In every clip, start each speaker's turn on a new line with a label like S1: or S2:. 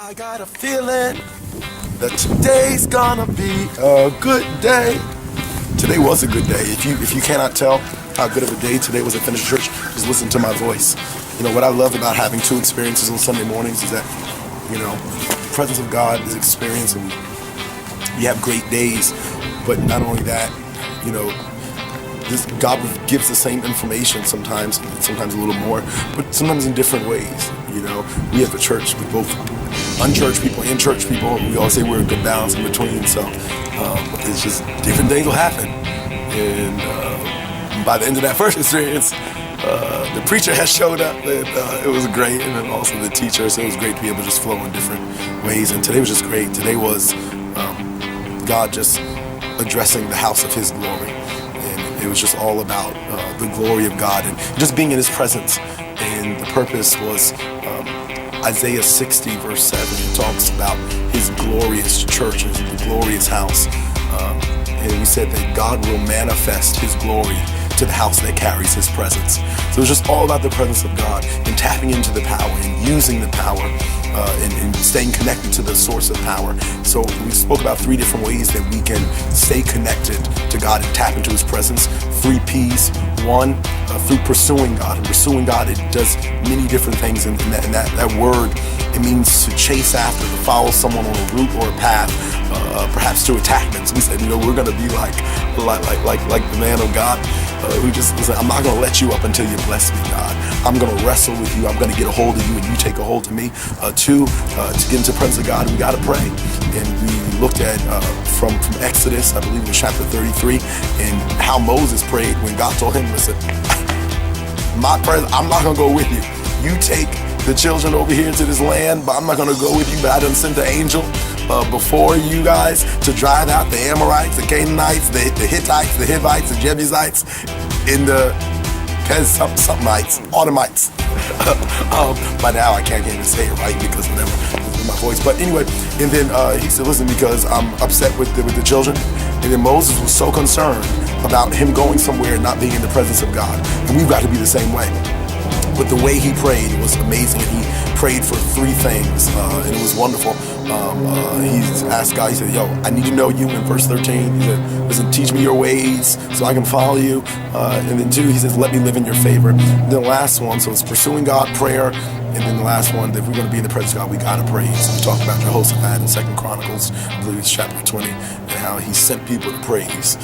S1: I got a feeling that today's gonna be a good day. Today was a good day. If you cannot tell how good of a day today was at Finish Church, just listen to my voice. You know, what I love about having two experiences on Sunday mornings is that, you know, the presence of God is experienced and we have great days. But not only that, you know, God gives the same information sometimes a little more, but sometimes in different ways. You know, we have a church with both unchurched people and church people. We always say we're a good balance in between. So it's just different things will happen. And by the end of that first experience, the preacher has showed up. It was great, and then also the teacher. So it was great to be able to just flow in different ways. And today was just great. Today was God just addressing the house of His glory. It was just all about the glory of God and just being in His presence. And the purpose was Isaiah 60 verse 7. It talks about His glorious church, the glorious house. And we said that God will manifest His glory to the house that carries His presence. So it was just all about the presence of God and tapping into the power and using the power and staying connected to the source of power. So we spoke about 3 different ways that we can stay connected to God and tap into His presence. 3 P's. 1, through pursuing God. And pursuing God, it does many different things. And that word, it means to chase after, to follow someone on a route or a path, perhaps to attack them. So we said, you know, we're going to be like the man of God who just said, I'm not going to let you up until you bless me, God. I'm going to wrestle with you. I'm going to get a hold of you and you take a hold of me. 2, to get into the presence of God, we got to pray. And we looked at from Exodus, I believe it was chapter 33, and how Moses prayed when God told him, listen, my presence, I'm not going to go with you. You take the children over here into this land, but I'm not going to go with you. But I done sent the angel before you guys to drive out the Amorites, the Canaanites, the Hittites, the Hivites, the Jebusites, and the something-ites, Automites. By now I can't even say it right because whatever, with my voice. But anyway, and then he said, listen, because I'm upset with the children. And then Moses was so concerned about him going somewhere and not being in the presence of God. And we've got to be the same way. But the way he prayed was amazing. And he prayed for 3 things, and it was wonderful. He asked God, he said, yo, I need to know you in verse 13. He said, listen, teach me your ways so I can follow you. And then 2, he says, let me live in your favor. And then the last one, so it's pursuing God, prayer. And then the last one, that if we're going to be in the presence of God, we got to praise. We talked about Jehoshaphat in 2 Chronicles, I believe it's chapter 20, and how he sent people to praise.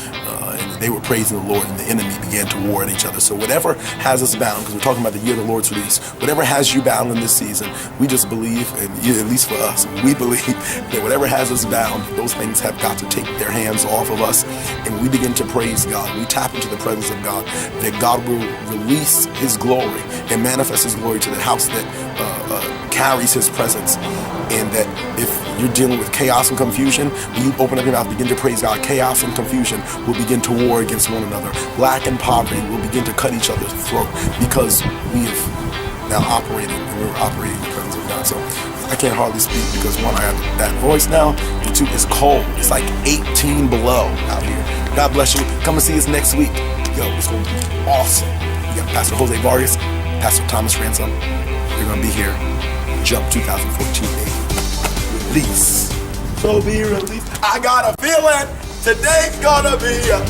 S1: And they were praising the Lord, and the enemy began to war at each other. So whatever has us bound, because we're talking about the year of the Lord's release, whatever has you bound in this season, we just believe, and at least for us, we believe that whatever has us bound, those things have got to take their hands off of us. And we begin to praise God. We tap into the presence of God, that God will release His glory and manifest His glory to the house that carries His presence. And that if you're dealing with chaos and confusion, when you open up your mouth, begin to praise God, chaos and confusion will begin to war against one another. Lack and poverty will begin to cut each other's throat because we have now operated, and we're operating in the presence of God. So I can't hardly speak because 1, I have that voice now, and 2, it's cold. It's like 18 below out here. God bless you. Come and see us next week. Yo, it's going to be awesome. We got Pastor Jose Vargas, Pastor Thomas Ransom. They're going to be here. Jump 2014 release. So be released. I got a feeling today's gonna be a